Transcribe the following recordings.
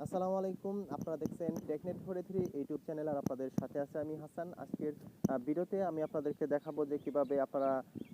আসসালামু আলাইকুম। আপনারা দেখছেন টেকনেট 43 ইউটিউব চ্যানেল আর আপনাদের সাথে আছে আমি হাসান। আজকের ভিডিওতে আমি আপনাদেরকে দেখাবো যে কিভাবে আপনারা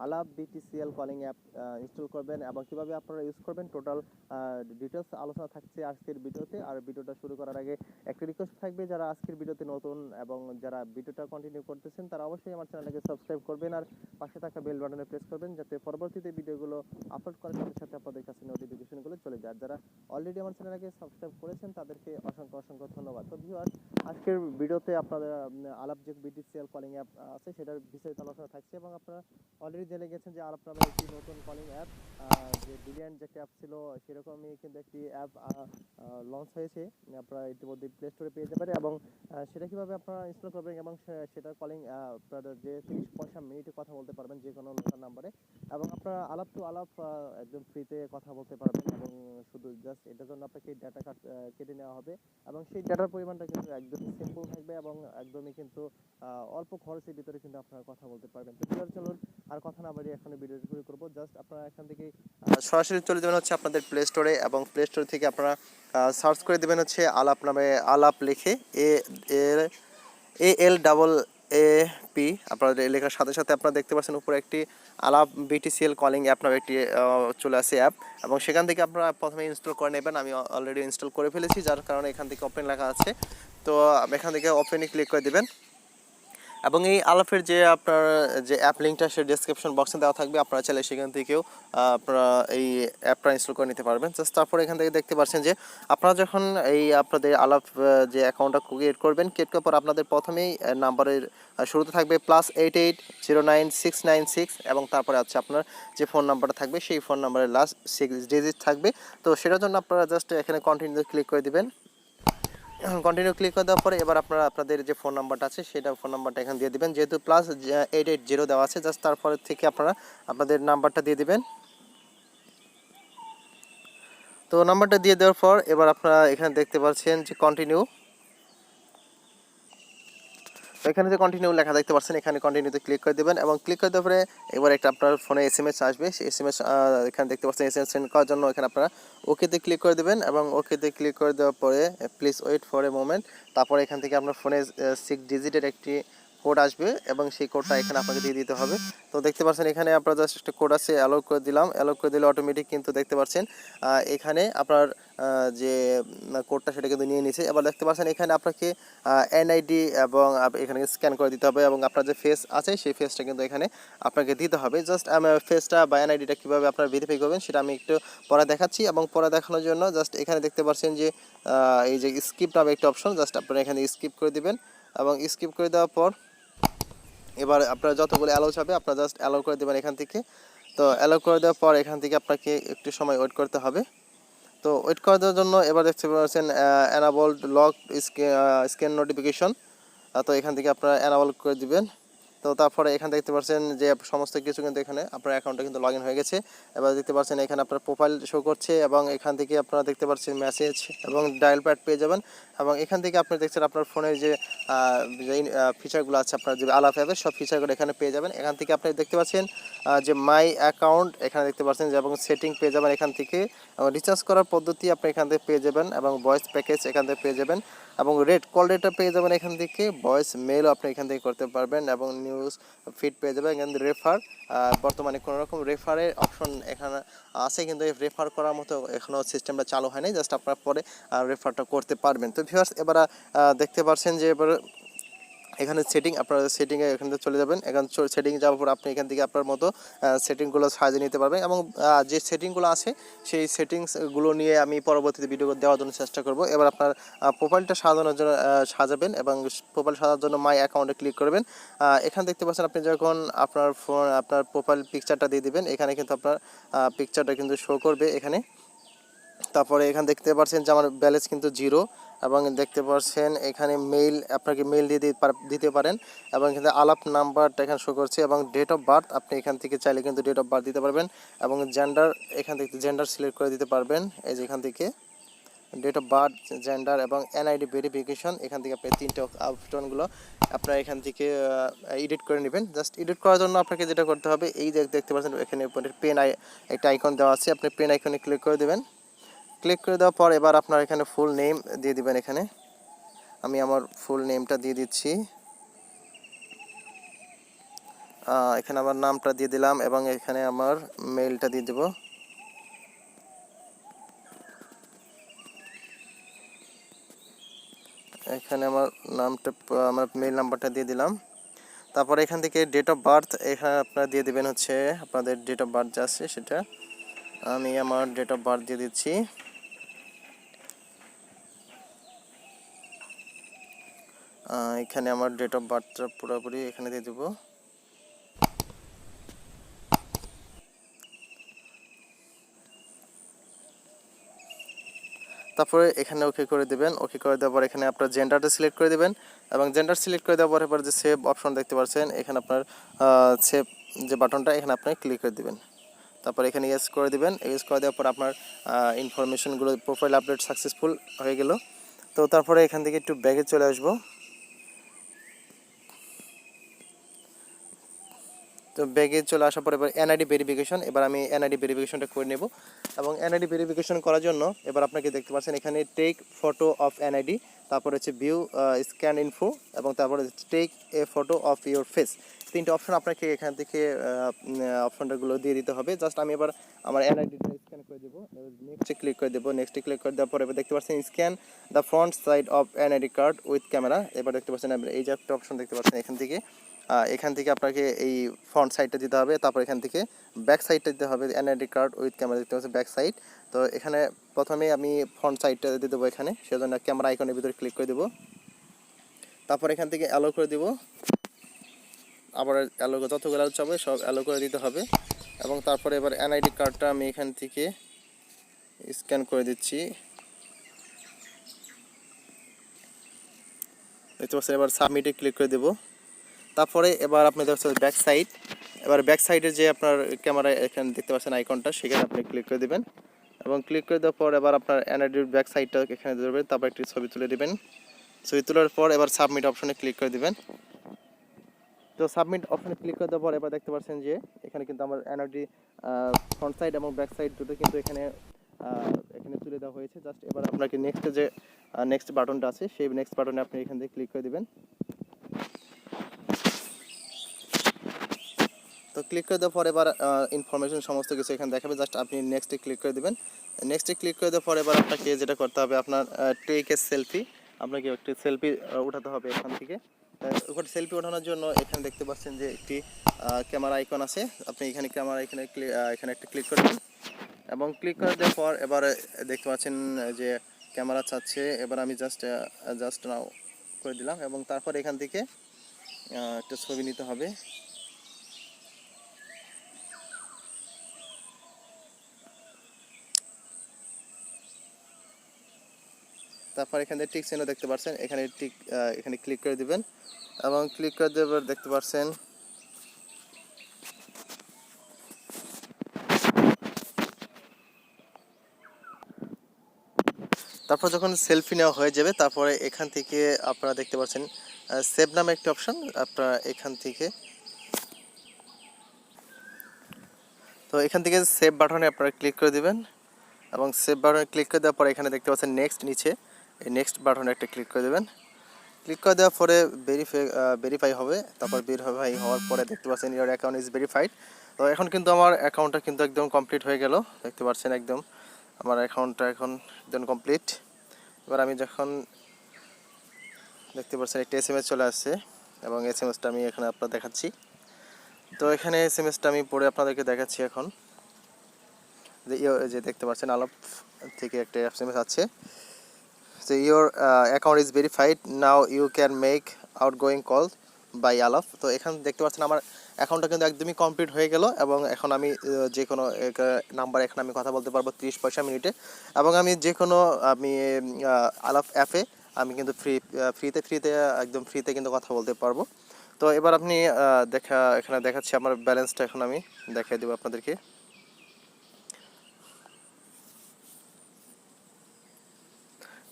আলাপ BTCL কলিং অ্যাপ ইনস্টল করবেন এবং কিভাবে আপনারা ইউজ করবেন। টোটাল ডিটেলস আলোচনা থাকছে আজকের ভিডিওতে। আর ভিডিওটা শুরু করার আগে একটা রিকোয়েস্ট থাকবে, যারা আজকের ভিডিওতে নতুন এবং যারা ভিডিওটা কন্টিনিউ করতেছেন তারা অবশ্যই আমার চ্যানেলটাকে সাবস্ক্রাইব করবেন আর পাশে থাকা বেল বাটনে প্রেস করবেন, যাতে পরবর্তীতে ভিডিওগুলো আপলোড করার সাথে সাথে আপনাদের কাছে নোটিফিকেশনগুলো চলে যায়। যারা অলরেডি আমার চ্যানেলটাকে সাবস্ক্রাইব করেছেন তাদেরকে অসংখ্য অসংখ্য ধন্যবাদ। তো ভিউয়ার্স, আজকের ভিডিওতে আপনাদের আলাপ যে BTCL কলিং অ্যাপ আছে সেটার বিস্তারিত আলোচনা থাকছে এবং আপনারা অলরেডি জেনে গেছেন যে আলাপ নামে একটি নতুন কলিং অ্যাপ, যে ব্রিলিয়ান্ট যে অ্যাপ ছিল সেরকমই কিন্তু একটি অ্যাপ লঞ্চ হয়েছে। আপনারা ইতিমধ্যে প্লে স্টোরে পেয়ে যাবেন এবং সেটা কীভাবে আপনারা ইনস্টল করবেন এবং সেটার কলিং আপনারা যে 30 পয়সা মিনিটে কথা বলতে পারবেন যে কোনো লোকাল নাম্বারে, এবং আপনারা আলাপ টু আলাপ একদম ফ্রিতে কথা বলতে পারবেন এবং শুধু জাস্ট এটার জন্য আপনাকে ডাটা কেটে নেওয়া হবে এবং সেই ডাটার পরিমাণটা কিন্তু একদমই সিম্পল থাকবে এবং একদমই কিন্তু অল্প খরচের ভিতরে কিন্তু আপনারা কথা বলতে পারবেন। তো চলুন আর কথা না বাড়িয়ে এখন ভিডিও শুরু করবো। জাস্ট আপনারা এখান থেকে সরাসরি চলে যাবেন হচ্ছে আপনাদের প্লে স্টোরে এবং প্লে স্টোর থেকে আপনারা সার্চ করে দেবেন হচ্ছে আলাপ নামে, আলাপ লিখে ALAAP আপনারা লেখার সাথে সাথে আপনারা দেখতে পাচ্ছেন উপরে একটি আলাপ BTCL কলিং অ্যাপ নামে একটি চলে আসে অ্যাপ, এবং সেখান থেকে আপনারা প্রথমে ইনস্টল করে নেবেন। আমি অলরেডি ইনস্টল করে ফেলেছি, যার কারণে এখান থেকে ওপেন লেখা আছে। তো এখান থেকে ওপেনে ক্লিক করে দেবেন এবং এই আলাপের যে আপনার যে অ্যাপ লিঙ্কটা সে ডেসক্রিপশন বক্সে দেওয়া থাকবে, আপনারা চাইলে সেখান থেকেও আপনারা এই অ্যাপটা ইনস্টল করে নিতে পারবেন। জাস্ট তারপরে এখান থেকে দেখতে পাচ্ছেন যে আপনারা যখন এই আপনাদের আলাপ যে অ্যাকাউন্টটা ক্রিয়েট করবেন, ক্রিয়েট করার পর আপনাদের প্রথমেই নাম্বারের শুরুতে থাকবে +88096996 এবং তারপরে আছে আপনার যে ফোন নাম্বারটা থাকবে সেই ফোন নাম্বারের লাস্ট 6 ডিজিট থাকবে। তো সেটার জন্য আপনারা জাস্ট এখানে কন্টিনিউ ক্লিক করে দিবেন। কন্টিনিউ ক্লিক করে দেওয়ার পরে এবার আপনারা আপনাদের যে ফোন নাম্বারটা আছে সেটা ফোন নাম্বারটা এখানে দিয়ে দিবেন, যেহেতু +880 দেওয়া আছে। জাস্ট তারপরে থেকে আপনারা আপনাদের নাম্বারটা দিয়ে দিবেন। তো নাম্বারটা দিয়ে দেওয়ার পর এবার আপনারা এখানে দেখতে পাচ্ছেন যে কন্টিনিউ, এখানে যে কন্টিনিউ লেখা দেখতে পাচ্ছেন, এখানে কন্টিনিউতে ক্লিক করে দেবেন এবং ক্লিক করে দেওয়ার পরে এবার একটা আপনার ফোনে SMS আসবে। সেই SMS এখানে দেখতে পাচ্ছেন SMS সেন্ড করার জন্য এখানে আপনারা ওকেতে ক্লিক করে দেবেন এবং ওকেতে ক্লিক করে দেওয়ার পরে please wait for a moment, তারপরে এখান থেকে আপনার ফোনে 6 ডিজিটের একটি কোড আসবে এবং সেই কোডটা এখানে আপনাকে দিয়ে দিতে হবে। তো দেখতে পাচ্ছেন এখানে আপনার জাস্ট একটা কোড আছে, অ্যালো করে দিলাম। অ্যালো করে দিলে অটোমেটিক কিন্তু দেখতে পাচ্ছেন এখানে আপনার যে কোডটা সেটা কিন্তু নিয়ে নিয়েছে। এবার দেখতে পাচ্ছেন এখানে আপনাকে NID এবং এখানে স্ক্যান করে দিতে হবে এবং আপনার যে ফেস আছে সেই ফেসটা কিন্তু এখানে আপনাকে দিতে হবে। জাস্ট ফেসটা বা NIDটা কীভাবে আপনারা ভেরিফাই করবেন সেটা আমি একটু পরে দেখাচ্ছি, এবং পরে দেখানোর জন্য জাস্ট এখানে দেখতে পাচ্ছেন যে এই যে স্কিপ নামে একটা অপশন, জাস্ট আপনারা এখানে স্কিপ করে দিবেন এবং স্কিপ করে দেওয়ার পর এবার আপনারা যতগুলো অ্যালাউ চাবে আপনারা জাস্ট অ্যালাউ করে দেবেন এখান থেকে। তো অ্যালাউ করে দেওয়ার পর এখান থেকে আপনাকে একটু সময় ওয়েট করতে হবে। তো ওয়েট করে দেওয়ার জন্য এবার দেখতে পাচ্ছেন অ্যানাবল্ড লক স্ক্যান নোটিফিকেশন, তো এখান থেকে আপনারা অ্যানাবল করে দিবেন। তো তারপরে এখানে দেখতে পাচ্ছেন যে সমস্ত কিছু কিন্তু এখানে আপনার অ্যাকাউন্টটা কিন্তু লগ ইন হয়ে গেছে। এবার দেখতে পাচ্ছেন এখানে আপনার প্রোফাইল শো করছে এবং এখান থেকে আপনারা দেখতে পাচ্ছেন মেসেজ এবং ডায়াল প্যাড পেয়ে যাবেন, এবং এখান থেকে আপনি দেখছেন আপনার ফোনের যে ফিচারগুলো আছে আপনার যে আলাপ অ্যাপের সব ফিচারগুলো এখানে পেয়ে যাবেন। এখান থেকে আপনি দেখতে পাচ্ছেন যে মাই অ্যাকাউন্ট এখানে দেখতে পাচ্ছেন যে, এবং সেটিং পেয়ে যাবেন এখান থেকে, এবং রিচার্জ করার পদ্ধতি আপনি এখান থেকে পেয়ে যাবেন এবং ভয়েস প্যাকেজ এখান থেকে পেয়ে যাবেন এবং কল রেটটা পেয়ে যাবেন এখান থেকে, ভয়েস মেলও আপনি এখান থেকে করতে পারবেন এবং নিউজ ফিড পেয়ে যাবেন। এখান থেকে রেফার, বর্তমানে কোনো রকম রেফারের অপশন এখানে আছে কিন্তু এই রেফার করার মতো এখনও সিস্টেমটা চালু হয়নি, জাস্ট আপনার পরে রেফারটা করতে পারবেন। তো ভিউয়ার্স এবার দেখতে পাচ্ছেন যে এবার এখানে সেটিং, আপনারা সেটিংয়ে এখান থেকে চলে যাবেন। এখানে সেটিংয়ে যাওয়ার পর আপনি এখান থেকে আপনার মতো সেটিংগুলো সাজিয়ে নিতে পারবেন এবং যে সেটিংগুলো আছে সেই সেটিংসগুলো নিয়ে আমি পরবর্তীতে ভিডিও দেওয়ার জন্য চেষ্টা করব। এবার আপনার প্রোফাইলটা সাজানোর জন্য সাজাবেন এবং প্রোফাইল সাজানোর জন্য মাই অ্যাকাউন্টে ক্লিক করবেন। এখানে দেখতে পাচ্ছেন আপনি যখন আপনার আপনার প্রোফাইল পিকচারটা দিয়ে দিবেন, এখানে কিন্তু আপনার পিকচারটা কিন্তু শো করবে এখানে। তারপরে এখানে দেখতে পাচ্ছেন যে আমার ব্যালেন্স কিন্তু 0, এবং দেখতে পাচ্ছেন এখানে মেইল, আপনাকে মেইল দিয়ে দিতে পারেন এবং এখানে আলাপ নাম্বারটা এখানে শো করছে এবং ডেট অফ বার্থ আপনি এখান থেকে চাইলে কিন্তু ডেট অফ বার্থ দিতে পারবেন এবং জেন্ডার এখান থেকে জেন্ডার সিলেক্ট করে দিতে পারবেন। এই যে এখান থেকে ডেট অফ বার্থ, জেন্ডার এবং NID ভেরিফিকেশন, এখান থেকে আপনি তিনটে অপশনগুলো আপনারা এখান থেকে এডিট করে নেবেন। জাস্ট এডিট করার জন্য আপনাকে যেটা করতে হবে, এই যে দেখতে পাচ্ছেন এখানে পেন একটা আইকন দেওয়া আছে, আপনি পেন আইকনে ক্লিক করে দেবেন। ক্লিক করে দেওয়ার পর এবার আপনার এখানে ফুল নেম দিয়ে দিবেন। এখানে আমি আমার ফুল নেমটা দিয়ে দিচ্ছি। এখানে আমার নামটা দিয়ে দিলাম এবং এখানে আমার মেইলটা দিয়ে দেব। এখানে আমার নামটা, আমার মেইল নাম্বারটা দিয়ে দিলাম। তারপরে এখান থেকে ডেট অফ বার্থ এখানে আপনারা দিয়ে দিবেন হচ্ছে আপনাদের ডেট অফ বার্থ যা আছে সেটা। আমি আমার ডেট অফ বার্থ দিয়ে দিচ্ছি। এখানে আমার ডেট অফ বার্থটা পুরোপুরি এখানে দিয়ে দেবো। তারপরে এখানে ওকে করে দিবেন। ওকে করে দেওয়ার পর এখানে আপনার জেন্ডারটা সিলেক্ট করে দিবেন এবং জেন্ডার সিলেক্ট করে দেওয়ার পরে যে সেভ অপশন দেখতে পাচ্ছেন, এখানে আপনার সেভ যে বাটনটা এখানে আপনি ক্লিক করে দিবেন। তারপর এখানে ইয়েস করে দিবেন। ইয়েস করে দেওয়ার পর আপনার ইনফরমেশনগুলো প্রোফাইল আপডেট সাকসেসফুল হয়ে গেল। তো তারপরে এখান থেকে একটু ব্যাগে চলে আসবো। তো ব্যাগে চলে আসার পর এবার এনআইডি ভেরিফিকেশন, এবার আমি এনআইডি ভেরিফিকেশনটা করে নেব। এবং এনআইডি ভেরিফিকেশন করার জন্য এবার আপনাকে দেখতে পাচ্ছেন এখানে টেক ফটো অফ এনআইডি, তারপর হচ্ছে ভিউ স্ক্যান ইনফো এবং তারপরে take a photo of your face. তিনটে অপশন আপনাকে এখান থেকে অপশনটাগুলো দিয়ে দিতে হবে। জাস্ট আমি এবার আমার এনআইডিটা স্ক্যান করে দেবো, নেক্সটে ক্লিক করে দেবো। নেক্সটে ক্লিক করে দেওয়ার পর এবার দেখতে পাচ্ছেন scan the front side of NID card with camera. এবার দেখতে পাচ্ছেন এই যে একটা অপশন দেখতে পাচ্ছেন এখান থেকে আপনাকে এই ফ্রন্ট সাইডটা দিতে হবে। তারপর এখান থেকে ব্যাক সাইডটা দিতে হবে, এনআইডি কার্ড উইথ ক্যামেরা দেখতে পাচ্ছেন ব্যাক সাইড। তো এখানে প্রথমে আমি ফ্রন্ট সাইডটা দিয়ে দেবো, এখানে সেজন্য ক্যামেরা আইকনের ভিতরে ক্লিক করে দেবো। তারপর এখান থেকে অ্যালো করে দেবো, আবার অ্যালো যতগুলো চাবে সব অ্যালো করে দিতে হবে। এবং তারপরে এবার এনআইডি কার্ডটা আমি এখান থেকে স্ক্যান করে দিচ্ছি, দেখতে পাচ্ছেন। এবার সাবমিটে ক্লিক করে দেবো। তারপরে এবার আপনি দেখছেন ব্যাক সাইড, এবার ব্যাক সাইডের যে আপনার ক্যামেরা এখানে দেখতে পাচ্ছেন আইকনটা, সেখানে আপনি ক্লিক করে দেবেন। এবং ক্লিক করে দেওয়ার পর এবার আপনার এনআইডির ব্যাক সাইডটা এখানে ধরবেন, তারপর একটি ছবি তুলে দেবেন। ছবি তোলার পর এবার সাবমিট অপশনে ক্লিক করে দেবেন। তো সাবমিট অপশনে ক্লিক করে দেওয়ার পর এবার দেখতে পাচ্ছেন যে এখানে কিন্তু আমার এনআইডি ফ্রন্ট সাইড এবং ব্যাক সাইড দুটো কিন্তু এখানে তুলে দেওয়া হয়েছে। জাস্ট এবার আপনাকে নেক্সট বাটনটা আছে, সেই নেক্সট বাটনে আপনি এখান থেকে ক্লিক করে দেবেন। তো ক্লিক করে দেওয়ার পর এবার ইনফরমেশন সমস্ত কিছু এখানে দেখাবে, জাস্ট আপনি নেক্সটে ক্লিক করে দেবেন। নেক্সটে ক্লিক করে দেওয়ার পর এবার আপনাকে যেটা করতে হবে, আপনার টেক এ সেলফি, আপনাকে একটি সেলফি উঠাতে হবে এখান থেকে। ওখানে সেলফি ওঠানোর জন্য এখানে দেখতে পাচ্ছেন যে একটি ক্যামেরা আইকন আছে, আপনি এখানে ক্যামেরা এখানে একটা ক্লিক করবেন। এবং ক্লিক করে দেওয়ার পর এবারে দেখতে পাচ্ছেন যে ক্যামেরা চাচ্ছে, এবার আমি জাস্ট নাও করে দিলাম। এবং তারপর এখান থেকে একটা ছবি নিতে হবে। তারপর এখানে টিক চিহ্ন দেখতে পাচ্ছেন, এখানে ক্লিক করে দিবেন। এবং ক্লিক করে দেওয়ার দেখতে পাচ্ছেন তারপর যখন সেলফি নেওয়া হয়ে যাবে, তারপরে এখান থেকে আপনারা দেখতে পাচ্ছেন সেভ নামে একটি অপশন, আপনারা এখান থেকে সেভ বাটনে আপনারা ক্লিক করে দিবেন। এবং সেভ বাটনে ক্লিক করে দেওয়ার পরে এখানে দেখতে পাচ্ছেন নেক্সট, নিচে এই নেক্সট বাটনে একটা ক্লিক করে দেবেন। ক্লিক করে দেওয়ার পরে ভেরিফাই হবে। তারপর ভেরিফাই হওয়ার পরে দেখতে পাচ্ছেন ইওর অ্যাকাউন্ট ইজ ভেরিফাইড। তো এখন কিন্তু আমার অ্যাকাউন্টটা কিন্তু একদম কমপ্লিট হয়ে গেল, দেখতে পাচ্ছেন একদম আমার অ্যাকাউন্টটা এখন একদম কমপ্লিট। এবার আমি যখন দেখতে পাচ্ছেন একটা এসএমএস চলে আসছে এবং এসএমএসটা আমি এখানে আপনাদের দেখাচ্ছি। তো এখানে এসএমএসটা আমি পড়ে আপনাদেরকে দেখাচ্ছি এখন। যে দেখতে পাচ্ছেন আলাপ থেকে একটা এসএমএস আছে যে your account is verified, now you can make outgoing call by Alaap. তো এখানে দেখতে পাচ্ছেন আমার অ্যাকাউন্টটা কিন্তু একদমই কমপ্লিট হয়ে গেল এবং এখন আমি যে কোনো নাম্বার এখানে আমি কথা বলতে পারবো 30 পয়সা মিনিটে। এবং আমি যে কোনো আলাপ অ্যাপে আমি কিন্তু ফ্রিতে একদম ফ্রিতে কিন্তু কথা বলতে পারবো। তো এবার আপনি এখানে দেখাচ্ছি আমার ব্যালেন্সটা, এখন আমি দেখিয়ে দেবো আপনাদেরকে।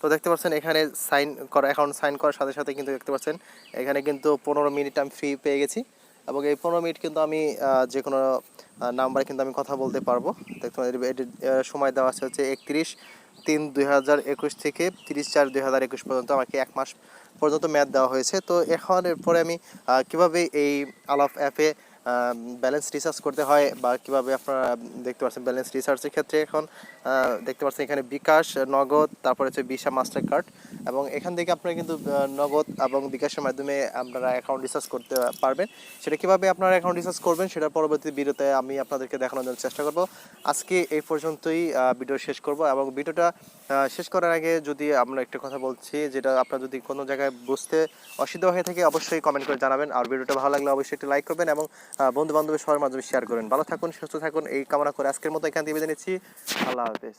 তো দেখতে পাচ্ছেন এখানে অ্যাকাউন্ট সাইন করার সাথে সাথে কিন্তু দেখতে পাচ্ছেন এখানে কিন্তু 15 মিনিট আমি ফ্রি পেয়ে গেছি। এবং এই 15 মিনিট কিন্তু আমি যে কোনো নাম্বারে কিন্তু আমি কথা বলতে পারবো। দেখতে পাচ্ছেন সময় দেওয়া আছে হচ্ছে 3/2021 থেকে 30/4/2021 পর্যন্ত আমাকে 1 মাস পর্যন্ত মেয়াদ দেওয়া হয়েছে। তো এখন এরপরে আমি কিভাবে এই আলাপ অ্যাপে ব্যালেন্স রিসার্চ করতে হয় বা কিভাবে আপনারা দেখতে পাচ্ছেন ব্যালেন্স রিসার্চের ক্ষেত্রে এখন দেখতে পাচ্ছেন এখানে বিকাশ, নগদ, তারপরে হচ্ছে ভিসা, মাস্টার কার্ড, এবং এখান থেকে আপনারা কিন্তু নগদ এবং বিকাশের মাধ্যমে আপনারা অ্যাকাউন্ট রিসার্চ করতে পারবেন। সেটা কিভাবে আপনারা অ্যাকাউন্ট রিসার্চ করবেন সেটা পরবর্তী ভিডিওতে আমি আপনাদেরকে দেখানোর জন্য চেষ্টা করব। আজকে এই পর্যন্তই ভিডিও শেষ করব, এবং ভিডিওটা শেষ করার আগে যদি আমরা একটা কথা বলছি, যেটা আপনার যদি কোনো জায়গায় বুঝতে অসুবিধা হয়ে থাকে অবশ্যই কমেন্ট করে জানাবেন। আর ভিডিওটা ভালো লাগলে অবশ্যই একটি লাইক করবেন এবং বন্ধু বান্ধবের সবার মাধ্যমে শেয়ার করবেন। ভালো থাকুন, সুস্থ থাকুন এই কামনা করে আজকের মতো এখান থেকে বিদায় নিচ্ছি। আল্লাহ হাফেজ।